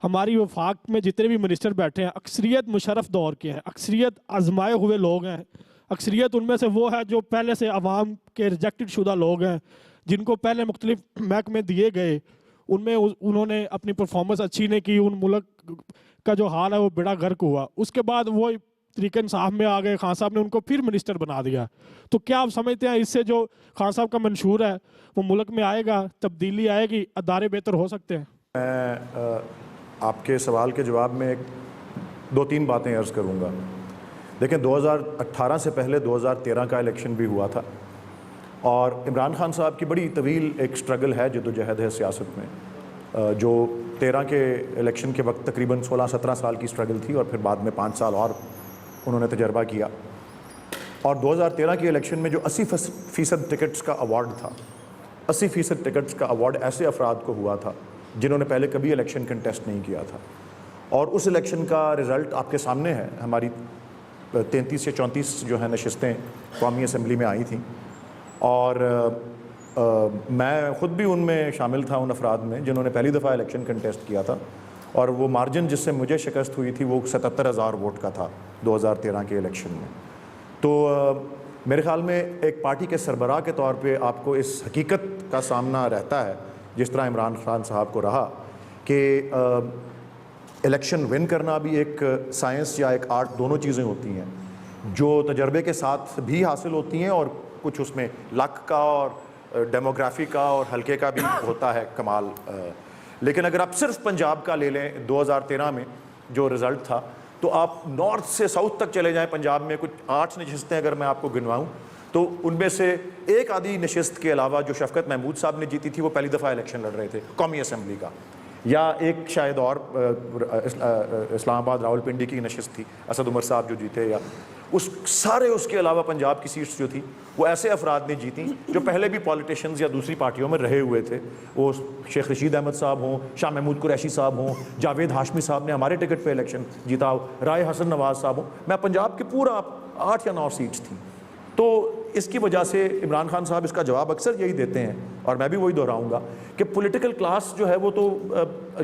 हमारी वफाक में जितने भी मिनिस्टर बैठे हैं, अक्सरियत मुशर्रफ दौर के हैं, अक्सरियत आजमाए हुए लोग हैं, अक्सरियत उनमें से वो है जो पहले से अवाम के रिजेक्टेड शुदा लोग हैं, जिनको पहले मुख्तलिफ महकमे दिए गए, उनमें उन्होंने अपनी परफॉर्मेंस अच्छी नहीं की, उन मुल्क का जो हाल है वो बेड़ा गर्क हुआ। उसके बाद वो तरीक़न साहब में आ गए, खान साहब ने उनको फिर मिनिस्टर बना दिया। तो क्या आप समझते हैं इससे जो खान साहब का मंशूर है वो मुल्क में आएगा, तब्दीली आएगी, अदारे बेहतर हो सकते हैं? मैं आपके सवाल के जवाब में 2-3 बातें अर्ज़ करूँगा। देखें, 2018 से पहले 2013 का इलेक्शन भी हुआ था, और इमरान खान साहब की बड़ी तवील एक स्ट्रगल है, जदोजहद है सियासत में, जो 13 के इलेक्शन के वक्त तकरीबन 16-17 साल की स्ट्रगल थी, और फिर बाद में 5 साल और उन्होंने तजर्बा किया। और 2013 के इलेक्शन में जो 80% टिकट्स का अवार्ड था, 80% टिकट्स का अवार्ड ऐसे अफराद को हुआ था जिन्होंने पहले कभी इलेक्शन कंटेस्ट नहीं किया था। और उस इलेक्शन का रिज़ल्ट आपके सामने है। हमारी 33 से 34 जो है नशिस्तें कौमी असम्बली में आई थी, और मैं ख़ुद भी उनमें शामिल था, उन अफराद में जिन्होंने पहली दफ़ा इलेक्शन कंटेस्ट किया था। और वो मार्जिन जिससे मुझे शिकस्त हुई थी वो 77,000 वोट का था 2013 के इलेक्शन में। तो मेरे ख़्याल में एक पार्टी के सरबराह के तौर पे आपको इस हकीकत का सामना रहता है, जिस तरह इमरान खान साहब को रहा, कि इलेक्शन विन करना भी एक साइंस या एक आर्ट, दोनों चीज़ें होती हैं, जो तजर्बे के साथ भी हासिल होती हैं, और कुछ उसमें लक का और डेमोग्राफी का और हल्के का भी होता है कमाल। लेकिन अगर आप सिर्फ पंजाब का ले लें 2013 में जो रिज़ल्ट था, तो आप नॉर्थ से साउथ तक चले जाएं, पंजाब में कुछ 8 नशिस्तें अगर मैं आपको गिनवाऊं, तो उनमें से एक आधी नशिस्त के अलावा जो शफकत महमूद साहब ने जीती थी, वो पहली दफ़ा इलेक्शन लड़ रहे थे कौमी असम्बली का, या एक शायद और इस्लामाबाद रावलपिंडी की नशिस्त थी, असद उमर साहब जो जीते, या उसके अलावा पंजाब की सीट्स जो थी वो ऐसे अफराद ने जीती जो पहले भी पॉलिटिशियंस या दूसरी पार्टियों में रहे हुए थे। वो शेख रशीद अहमद साहब हों, शाह महमूद कुरैशी साहब हों, जावेद हाशमी साहब ने हमारे टिकट पे इलेक्शन जीता हो, राय हसन नवाज साहब हों, मैं पंजाब के पूरा 8 या 9 सीट्स थी। तो इसकी वजह से इमरान खान साहब इसका जवाब अक्सर यही देते हैं, और मैं भी वही दोहराऊंगा कि पॉलिटिकल क्लास जो है वो तो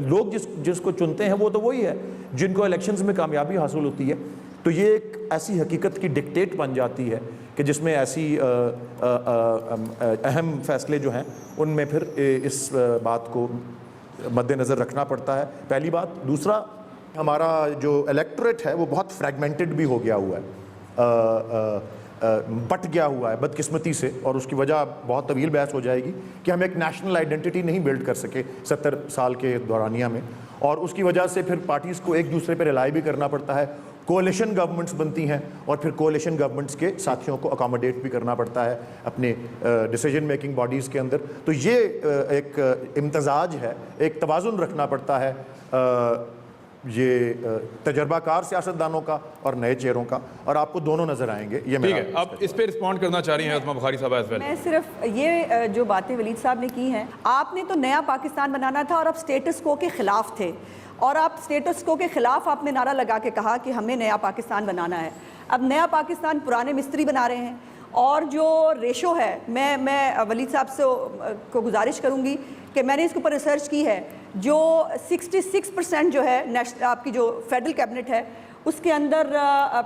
लोग जिसको चुनते हैं वो तो वही है जिनको इलेक्शंस में कामयाबी हासिल होती है। तो ये एक ऐसी हकीकत की डिक्टेट बन जाती है कि जिसमें ऐसी अहम फैसले जो हैं उनमें फिर इस बात को मद्देनज़र रखना पड़ता है, पहली बात। दूसरा, हमारा जो इलेक्टोरेट है वो बहुत फ्रैगमेंटेड भी हो गया हुआ है, बट गया हुआ है बदकिस्मती से, और उसकी वजह बहुत तवील बहस हो जाएगी कि हम एक नेशनल आइडेंटिटी नहीं बिल्ड कर सके 70 साल के दौरानिया में, और उसकी वजह से फिर पार्टीज़ को एक दूसरे पर रिलाई भी करना पड़ता है। कोalition गवर्नमेंट्स बनती हैं और फिर कोalition गवर्नमेंट्स के साथियों को अकोमोडेट भी करना पड़ता है अपने डिसीजन मेकिंग बॉडीज़ के अंदर। तो ये एक इम्तजाज है, एक तवाज़ुन रखना पड़ता है ये तजर्बाकार सियासतदानों का और नए चेहरों का, और आपको दोनों नज़र आएंगे। ये ठीक है, अब इस पे रिस्पॉन्ड करना चाह रही हैं आज़मा बुखारी साहब एज़ वेल। मैं सिर्फ ये जो बातें वलीद साहब ने की हैं, आपने तो नया पाकिस्तान बनाना था और आप स्टेटस को के ख़िलाफ़ थे, और आप स्टेटस को के ख़िलाफ़ आपने नारा लगा के कहा कि हमें नया पाकिस्तान बनाना है। अब नया पाकिस्तान पुराने मिस्त्री बना रहे हैं, और जो रेशो है, मैं वलीद साहब से को गुजारिश करूँगी कि मैंने इसके ऊपर रिसर्च की है, जो 66% जो है आपकी जो फेडरल कैबिनेट है उसके अंदर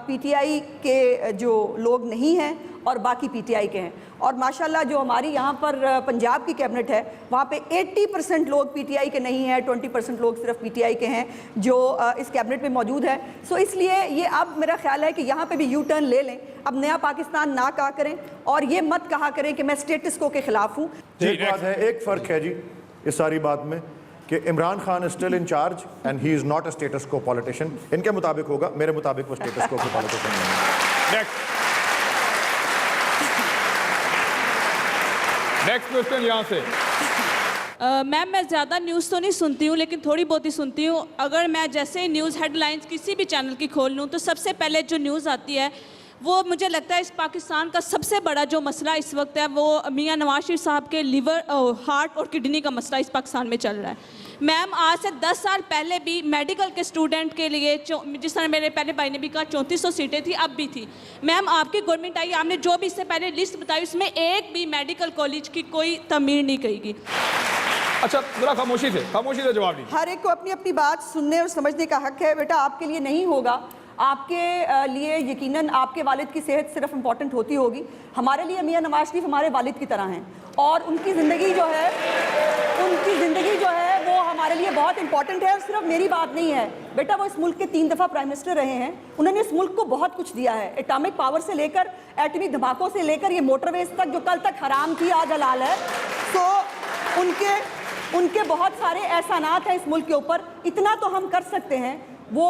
पीटीआई के जो लोग नहीं हैं और बाकी पीटीआई के हैं, और माशाल्लाह जो हमारी यहाँ पर पंजाब की कैबिनेट है वहाँ पे 80% लोग पीटीआई के नहीं हैं, 20% लोग सिर्फ पीटीआई के हैं जो इस कैबिनेट में मौजूद है। सो इसलिए ये अब मेरा ख्याल है कि यहाँ पे भी यू टर्न ले लें, अब नया पाकिस्तान ना कहा करें और ये मत कहा करें कि मैं स्टेटस को के खिलाफ हूँ। एक बात है, एक फ़र्क है जी इस सारी बात में कि Imran Khan is still in charge and he is not a status को पॉलिटिशियन। इनके मुताबिक होगा, मेरे मुताबिक वो स्टेटस को पॉलिटिशियन नहीं है। नेक्स्ट क्वेश्चन यहाँ से। मैम, मैं ज़्यादा न्यूज़ तो नहीं सुनती हूँ, लेकिन थोड़ी बहुत ही सुनती हूँ। अगर मैं जैसे न्यूज़ हेडलाइंस किसी भी चैनल की खोल लूँ तो सबसे पहले जो न्यूज़ आती है वो मुझे लगता है इस पाकिस्तान का सबसे बड़ा जो मसला इस वक्त है वो मियां नवाज शरीफ साहब के लिवर, हार्ट और किडनी का मसला इस पाकिस्तान में चल रहा है। मैम, आज से 10 साल पहले भी मेडिकल के स्टूडेंट के लिए जिस तरह मेरे पहले भाई ने भी कहा 3400 सीटें थी, अब भी थी। मैम, आपकी गवर्नमेंट आई, आपने जो भी इससे पहले लिस्ट बताई उसमें एक भी मेडिकल कॉलेज की कोई तमीर नहीं करेगी। अच्छा, जरा खामोशी से जवाब दीजिए। हर एक को अपनी अपनी बात सुनने और समझने का हक है। बेटा, आपके लिए नहीं होगा, आपके लिए यकीनन आपके वालिद की सेहत सिर्फ इम्पॉर्टेंट होती होगी। हमारे लिए मियां नवाज शरीफ हमारे वालिद की तरह हैं, और उनकी ज़िंदगी जो है वो हमारे लिए बहुत इंपॉर्टेंट है। और सिर्फ मेरी बात नहीं है बेटा, वो इस मुल्क के 3 दफ़ा प्राइम मिनिस्टर रहे हैं, उन्होंने इस मुल्क को बहुत कुछ दिया है, एटॉमिक पावर से लेकर एटमी धमाकों से लेकर ये मोटरवेज तक जो कल तक हराम थी आज हलाल है। तो उनके बहुत सारे एहसानात हैं इस मुल्क के ऊपर। इतना तो हम कर सकते हैं। वो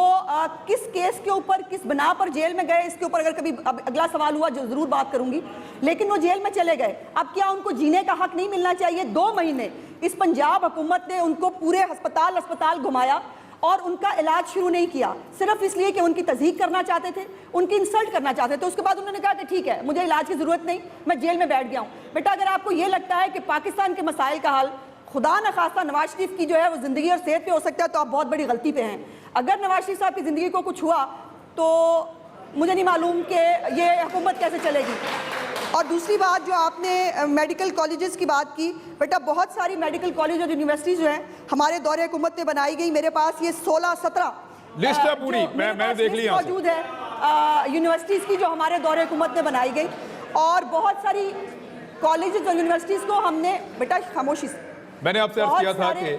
किस केस के ऊपर किस बना पर जेल में गए, इसके ऊपर अगर कभी अगला सवाल हुआ जो ज़रूर बात करूंगी, लेकिन वो जेल में चले गए। अब क्या उनको जीने का हक नहीं मिलना चाहिए? 2 महीने इस पंजाब हुकूमत ने उनको पूरे अस्पताल घुमाया और उनका इलाज शुरू नहीं किया, सिर्फ इसलिए कि उनकी तज़हीक करना चाहते थे, उनकी इंसल्ट करना चाहते थे। उसके बाद उन्होंने कहा कि ठीक है, मुझे इलाज की ज़रूरत नहीं, मैं जेल में बैठ गया हूँ। बेटा, अगर आपको ये लगता है कि पाकिस्तान के मसाइल का हल खुदा न खास्ता नवाज शरीफ की जो है वो ज़िंदगी और सेहत पे हो सकता है, तो आप बहुत बड़ी गलती पे हैं। अगर नवाज शरीफ साहब की ज़िंदगी को कुछ हुआ तो मुझे नहीं मालूम कि ये हुकूमत कैसे चलेगी। और दूसरी बात, जो आपने मेडिकल कॉलेजेस की बात की, बेटा बहुत सारी मेडिकल कॉलेज और यूनिवर्सिटीज़ जो हैं हमारे दौरे हुकूमत में बनाई गई। मेरे पास ये 16-17 लिस्ट है पूरी, मैं देख लिया मौजूद है यूनिवर्सिटीज़ की जो हमारे दौरे हुकूमत में बनाई गई, और बहुत सारी कॉलेजेस और यूनिवर्सिटीज़ को हमने, बेटा खामोशी से, मैंने आपसे अर्ज़ किया था कि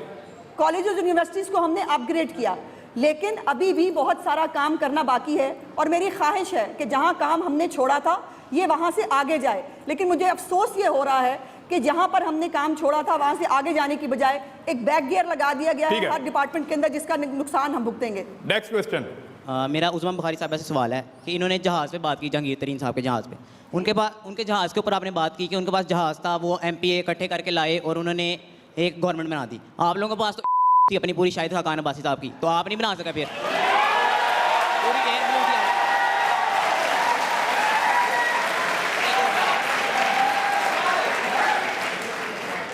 कॉलेज और यूनिवर्सिटीज़ को हमने अपग्रेड किया, लेकिन अभी भी बहुत सारा काम करना बाकी है। और मेरी ख्वाहिश है कि जहां काम हमने छोड़ा था ये वहां से आगे जाए। लेकिन मुझे अफसोस ये हो रहा है कि जहां पर हमने काम छोड़ा था वहां से आगे जाने की बजाय एक बैक गियर लगा दिया गया है हर डिपार्टमेंट के अंदर, जिसका नुकसान हम भुगतेंगे। Next question. मेरा उस्मा बुखारी साहब से सवाल है कि इन्होंने जहाज़ पे बात की, जहांगीर तरीन साहब के जहाज़ पे, उनके जहाज़ के ऊपर आपने बात की कि उनके पास जहाज़ था, वो MPA इकट्ठे करके लाए और उन्होंने एक गवर्नमेंट बना दी। आप लोगों के पास तो थी अपनी पूरी शाहिद खान अब्बासी साहब की, तो आप नहीं बना सका फिर?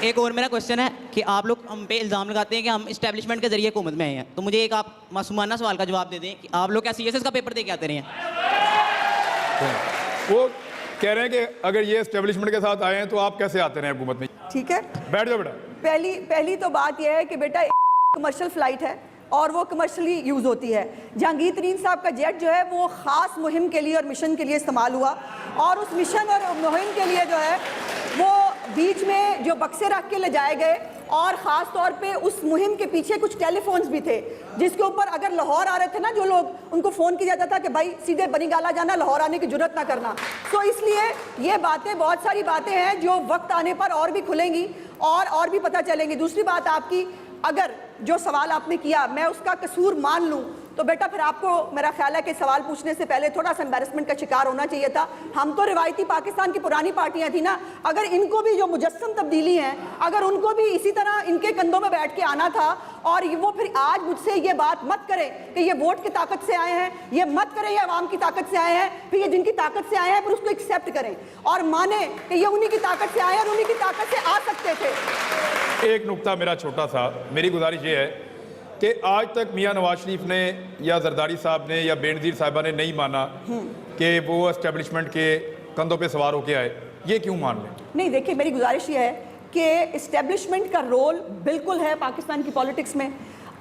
एक और मेरा क्वेश्चन है कि आप लोग हम पे इल्ज़ाम लगाते हैं कि हम इस्टेब्लिशमेंट के जरिए हुकूमत में आए हैं, तो मुझे एक आप मासूमाना सवाल का जवाब दे दें कि आप लोग क्या CSS का पेपर दे के आते रहे हैं? वो कह रहे हैं कि अगर ये इस्टेब्लिशमेंट के साथ आए हैं तो आप कैसे आते रहे हुकूमत में? ठीक है, बैठ जाओ बेटा। पहली तो बात यह है कि बेटा कमर्शियल फ्लाइट है और वो कमर्शियली यूज़ होती है। जहांगीर तरीन साहब का जेट जो है वो ख़ास मुहिम के लिए और मिशन के लिए इस्तेमाल हुआ, और उस मिशन और मुहिम के लिए जो है वो बीच में जो बक्से रख के ले जाए गए और ख़ास तौर पे उस मुहिम के पीछे कुछ टेलीफोन्स भी थे जिसके ऊपर अगर लाहौर आ रहे थे ना जो लोग, उनको फ़ोन किया जाता था कि भाई सीधे बनीगाला जाना, लाहौर आने की जरूरत ना करना। तो इसलिए ये बातें, बहुत सारी बातें हैं जो वक्त आने पर और भी खुलेंगी और भी पता चलेंगी। दूसरी बात आपकी, अगर जो सवाल आपने किया मैं उसका कसूर मान लूँ तो बेटा फिर आपको मेरा ख्याल है कि सवाल पूछने से पहले थोड़ा सा एम्बैरेसमेंट का शिकार होना चाहिए था। हम तो रिवायती पाकिस्तान की पुरानी पार्टियां थी ना, अगर इनको भी जो मुजस्सम तब्दीली हैं, अगर उनको भी इसी तरह इनके कंधों में बैठ के आना था और वो फिर आज मुझसे ये बात मत करें कि ये वोट की ताकत से आए हैं, ये मत करें ये अवाम की ताकत से आए हैं, फिर ये जिनकी ताकत से आए हैं फिर उसको एक्सेप्ट करें और माने कि ये उन्हीं की ताकत से आए हैं और उन्हीं की ताकत से आ सकते थे। एक नुक्ता मेरा छोटा सा, मेरी गुजारिश ये है कि आज तक मियां नवाज शरीफ ने या जरदारी साहब ने या बेनज़ीर साहिबा ने नहीं माना कि वो एस्टेब्लिशमेंट के कंधों पे सवार होके आए, ये क्यों मान लें? नहीं, देखिए मेरी गुजारिश ये है कि इस्टेब्लिशमेंट का रोल बिल्कुल है पाकिस्तान की पॉलिटिक्स में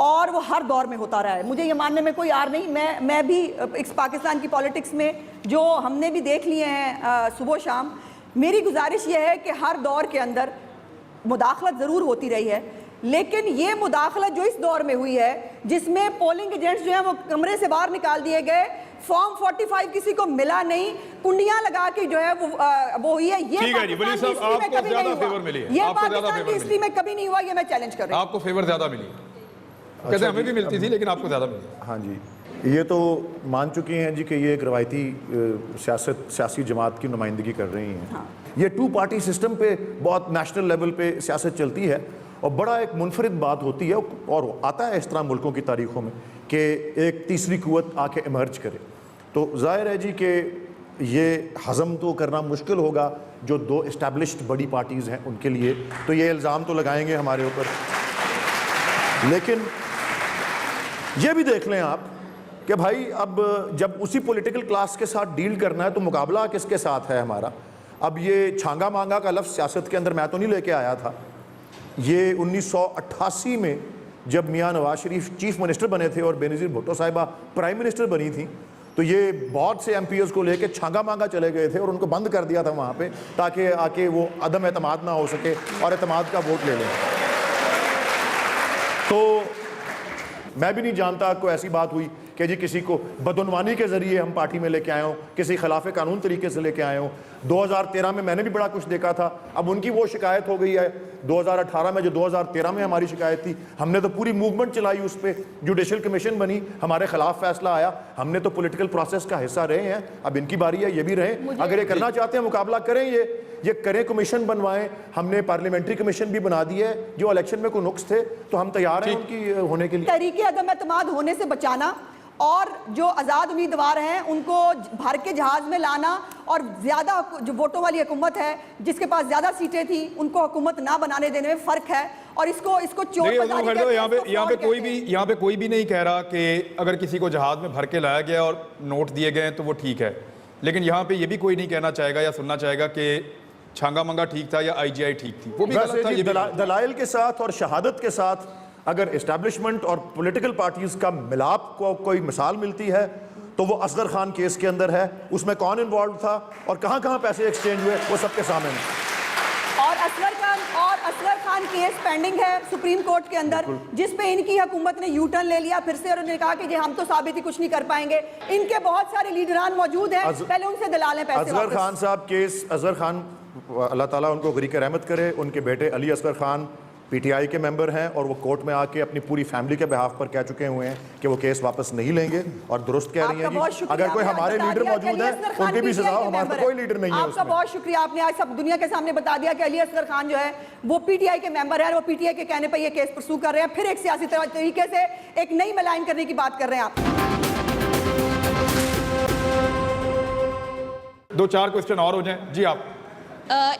और वो हर दौर में होता रहा है, मुझे ये मानने में कोई आर नहीं। मैं भी इस पाकिस्तान की पॉलिटिक्स में जो हमने भी देख लिए हैं सुबह शाम, मेरी गुजारिश ये है कि हर दौर के अंदर मुदाखलत ज़रूर होती रही है, लेकिन ये मुदाखलत जो इस दौर में हुई है जिसमें पोलिंग एजेंट्स जो हैं वो कमरे से बाहर निकाल दिए गए, फॉर्म 45 किसी को मिला नहीं, कुंडियां लगा के जो है वो हुई है, ये पाकिस्तान की हिस्ट्री में कभी नहीं हुआ, ये पाकिस्तान की हिस्ट्री में कभी नहीं हुआ, ये मैं चैलेंज कर रही हूं। आपको फेवर ज्यादा मिली? कहते हमें भी मिलती थी लेकिन आपको ज्यादा मिली। हाँ जी, ये तो मान चुकी हैं जी कि ये एक रवायती सियासी जमात की नुमाइंदगी कर रही हैं। हाँ। ये 2 पार्टी सिस्टम पे बहुत नेशनल लेवल पे सियासत चलती है और बड़ा एक मुनफरिद बात होती है और आता है इस तरह मुल्कों की तारीखों में कि एक तीसरी कुव्वत आके इमर्ज करे। तो जाहिर है जी कि ये हज़म तो करना मुश्किल होगा जो 2 इस्टेब्लिश्ड बड़ी पार्टीज़ हैं उनके लिए, तो ये इल्ज़ाम तो लगाएंगे हमारे ऊपर, लेकिन ये भी देख लें आप कि भाई अब जब उसी पॉलिटिकल क्लास के साथ डील करना है तो मुकाबला किसके साथ है हमारा। अब ये छांगा मांगा का लफ्ज़ सियासत के अंदर मैं तो नहीं लेके आया था, ये 1988 में जब मियां नवाज शरीफ चीफ मिनिस्टर बने थे और बेनज़ीर भुट्टो साहिबा प्राइम मिनिस्टर बनी थी, तो ये बहुत से MPs को लेके छांगा मांगा चले गए थे और उनको बंद कर दिया था वहाँ पे ताकि आके वो अदम एतमाद ना हो सके और एतमाद का वोट ले लें। तो मैं भी नहीं जानता कोई ऐसी बात हुई कि जी किसी को बदउनवानी के ज़रिए हम पार्टी में लेके आए हों, किसी खिलाफ कानून तरीके से लेके आए हों। 2013 में मैंने भी बड़ा कुछ देखा था, अब उनकी वो शिकायत हो गई है 2018 में जो 2013 में हमारी शिकायत थी, हमने तो पूरी मूवमेंट चलाई, उस पर जुडिशल कमीशन बनी, हमारे खिलाफ फैसला आया, हमने तो पॉलिटिकल प्रोसेस का हिस्सा रहे हैं, अब इनकी बारी है ये भी रहें। अगर ये करना चाहते हैं मुकाबला करें, ये करें, कमीशन बनवाएं। हमने पार्लियामेंट्री कमीशन भी बना दी है, जो इलेक्शन में कोई नुक्स थे तो हम तैयार हैं उनकी होने के लिए। तरीके अदम एतमाद होने से बचाना और जो आज़ाद उम्मीदवार हैं उनको भर के जहाज़ में लाना और ज़्यादा जो वोटों वाली हुकूमत है जिसके पास ज़्यादा सीटें थी उनको हुकूमत ना बनाने देने में फ़र्क है और इसको यहाँ पे कोई भी नहीं कह रहा कि अगर किसी को जहाज़ में भर के लाया गया और नोट दिए गए तो वो ठीक है, लेकिन यहाँ पे ये भी कोई नहीं कहना चाहेगा या सुनना चाहेगा कि छांगा मंगा ठीक था या IGI ठीक थी, वो भी गलत था। दलाइल के साथ और शहादत के साथ अगर इस्टेब्लिशमेंट और पॉलिटिकल पार्टीज़ का मिलाप को कोई मिसाल मिलती है तो वो असगर खान केस के अंदर है। उसमें कौन इन्वॉल्व था और कहाँ पैसे एक्सचेंज हुए वो सबके सामने है। और असगर खान केस पेंडिंग है सुप्रीम कोर्ट के अंदर, जिस पे इनकी हुकूमत ने यू टर्न ले लिया फिर से और उन्होंने कहा कि हम तो साबित ही कुछ नहीं कर पाएंगे। इनके बहुत सारे लीडरान मौजूद हैं, पहले उनसे दिला लें पैसे। असगर खान साहब केस, असगर खान अल्लाह ताला उनको गरीक रहमत करे, उनके बेटे अली असगर खान PTI के मेंबर हैं और वो कोर्ट में आके अपनी पूरी फैमिली के बिहाफ पर कह चुके हुए हैं कि वो केस वापस नहीं लेंगे और दुरुस्त कह रही हैं जी। अगर कोई हमारे लीडर मौजूद है उनकी भी सजा, हमारा कोई लीडर नहीं है। आपका बहुत शुक्रिया, आपने आज सब दुनिया के सामने बता दिया कि अली असगर खान जो है वो PTI के मेंबर है और वो PTI के कहने पर ये केस परसू कर रहे हैं। फिर एक सियासी तरीके से एक नई मलाइन करने की बात कर रहे हैं आप। 2-4 क्वेश्चन और हो जाएं जी। आप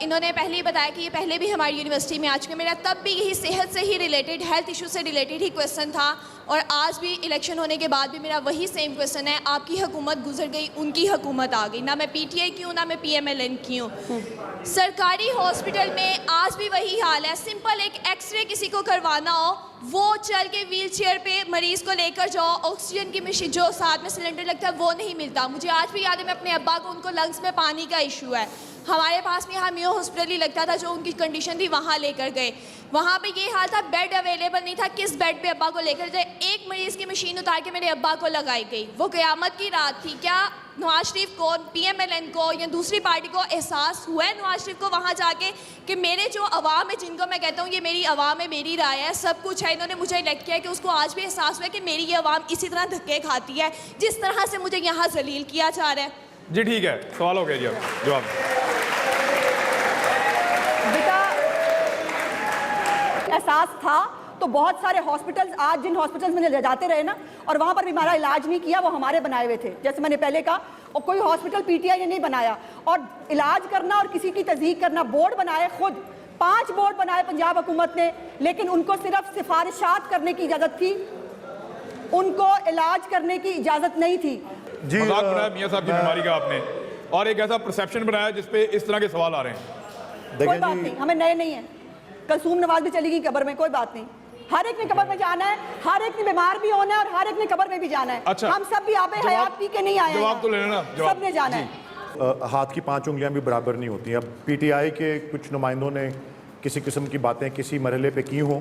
इन्होंने पहले ही बताया कि ये पहले भी हमारी यूनिवर्सिटी में आ चुके। मेरा तब भी यही सेहत से ही रिलेटेड, हेल्थ इशू से रिलेटेड ही क्वेश्चन था और आज भी इलेक्शन होने के बाद भी मेरा वही सेम क्वेश्चन है। आपकी हुकूमत गुजर गई, उनकी हुकूमत आ गई, ना मैं PTI की हूँ ना मैं PMLN की हूँ। सरकारी हॉस्पिटल में आज भी वही हाल है। सिंपल एक एक्सरे किसी को करवाना हो वो चल के व्हील चेयर पे मरीज़ को लेकर जाओ, ऑक्सीजन की मशीन जो साथ में सिलेंडर लगता है वो नहीं मिलता। मुझे आज भी याद है, मैं अपने अब्बा को, उनको लंग्स में पानी का इशू है, हमारे पास में यहाँ मियो हॉस्पिटल ही लगता था, जो उनकी कंडीशन थी वहाँ लेकर गए। वहाँ पे ये हाल था, बेड अवेलेबल नहीं था, किस बेड पे अब्बा को लेकर जाए। एक मरीज़ की मशीन उतार के मेरे अब्बा को लगाई गई। वो क़यामत की रात थी। क्या नवाज शरीफ को, PMLN को या दूसरी पार्टी को एहसास हुआ है नवाज शरीफ को वहाँ जाके कि मेरे जो अवाम है, जिनको मैं कहता हूँ ये मेरी अवाम है, मेरी राय है, सब कुछ है, इन्होंने मुझे इलेक्ट किया है, कि उसको आज भी एहसास हुआ है कि मेरी ये अवाम इसी तरह धक्के खाती है जिस तरह से मुझे यहाँ जलील किया जा रहा है। जी ठीक है, सवाल हो गया जी, अब जवाब। बेटा, एहसास था तो बहुत सारे हॉस्पिटल्स, आज जिन हॉस्पिटल्स में जाते रहे ना और वहाँ पर भी हमारा इलाज नहीं किया, वो हमारे बनाए हुए थे। जैसे मैंने पहले कहा, और कोई हॉस्पिटल PTI ने नहीं बनाया। और इलाज करना और किसी की तस्दीक करना, बोर्ड बनाए खुद, 5 बोर्ड बनाए पंजाब हुकूमत ने, लेकिन उनको सिर्फ सिफारिशात करने की इजाज़त थी, उनको इलाज करने की इजाज़त नहीं थी। जी, मजाक बनाया मियां साहब की बीमारी का आपने, और एक ऐसा परसेप्शन बनाया जिसपे इस तरह के सवाल आ रहे हैं। कोई बात नहीं, हमें नए नहीं है। कलसूम नवाज भी चली गई कब्र में, कोई बात नहीं। हर एक ने कब्र में जाना है, हर एक ने बीमार भी होना है और हर एक ने कब्र में भी जाना है। अच्छा, हम सब भी आबे हयात पी के नहीं आए हैं। जवाब तो ले लेना, जवाब। सबने जाना है। हाथ की 5 उंगलियां भी बराबर नहीं होती। अब PTI के कुछ नुमाइंदों ने किसी किस्म की बातें किसी मरहले पे की हों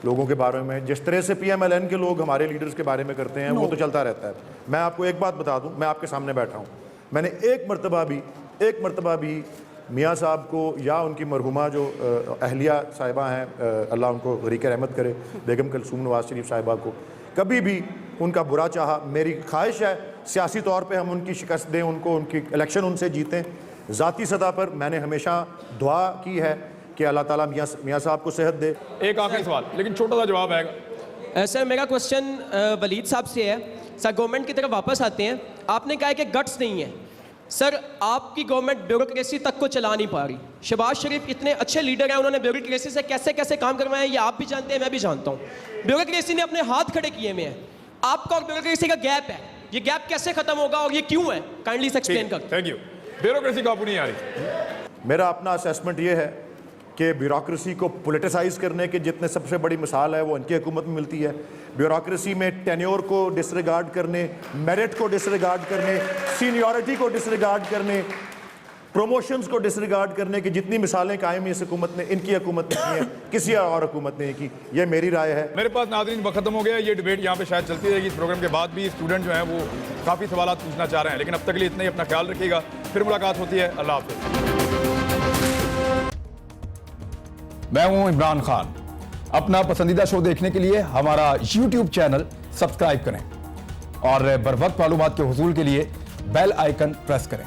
लोगों के बारे में, जिस तरह से PMLN के लोग हमारे लीडर्स के बारे में करते हैं, वो तो चलता रहता है। मैं आपको एक बात बता दूं, मैं आपके सामने बैठा हूं, मैंने एक मरतबा भी मियाँ साहब को या उनकी मरहुमा जो अहलिया साहिबा हैं, अल्लाह उनको गरीक रहमत करे, बेगम कलसूम नवाज शरीफ साहिबा को, कभी भी उनका बुरा चाहा। मेरी ख्वाहिश है सियासी तौर पे हम उनकी शिकस्त दें, उनको, उनकी इलेक्शन उनसे जीतें। ज़ाती सतह पर मैंने हमेशा दुआ की है कि अल्लाह ताला मियाँ साहब को सेहत दे। एक आखिरी सवाल, लेकिन छोटा सा जवाब आएगा। सर मेरा क्वेश्चन वलीद साहब से है। सर गवर्नमेंट की तरफ वापस आते हैं, आपने कहा कि गट्स नहीं है। सर आपकी गवर्नमेंट ब्यूरोक्रेसी तक को चला नहीं पा रही। शहबाज शरीफ इतने अच्छे लीडर हैं, उन्होंने ब्यूरोक्रेसी से कैसे कैसे काम करवाए हैं ये आप भी जानते हैं, मैं भी जानता हूँ। ब्यूरोक्रेसी ने अपने हाथ खड़े किए हुए हैं। आपका और ब्यूरोक्रेसी का गैप है, ये गैप कैसे खत्म होगा और ये क्यों है, काइंडली एक्सप्लेन कर। Thank you. ब्यूरोक्रेसी काबू नहीं आ रही। मेरा अपना असेसमेंट ये है कि ब्यूरोक्रेसी को पोलिटिसाइज करने के जितने सबसे बड़ी मिसाल है वो इनकी हुकूमत में मिलती है। ब्यूरोक्रेसी में टेन्योर को डिसरिगार्ड करने, मेरिट को डिसरिगार्ड करने, सीनियरिटी को डिसरिगार्ड करने, प्रमोशंस को डिसरिगार्ड करने की जितनी मिसालें कायम इस हुकूमत ने, इनकी हुकूमत ने की हैं, किसी और हुकूमत ने की। ये मेरी राय है। मेरे पास नाज़रीन वक्त खत्म हो गया। ये डिबेट यहाँ पे शायद चलती रहेगी। इस प्रोग्राम के बाद भी स्टूडेंट जो हैं वो काफ़ी सवाल पूछना चाह रहे हैं, लेकिन अब तक के लिए इतना ही। अपना ख्याल रखिएगा, फिर मुलाकात होती है। अल्लाह हाफ़िज़। मैं हूं इमरान खान। अपना पसंदीदा शो देखने के लिए हमारा YouTube चैनल सब्सक्राइब करें और बर वक्त मालूमात के हुसूल के लिए बेल आइकन प्रेस करें।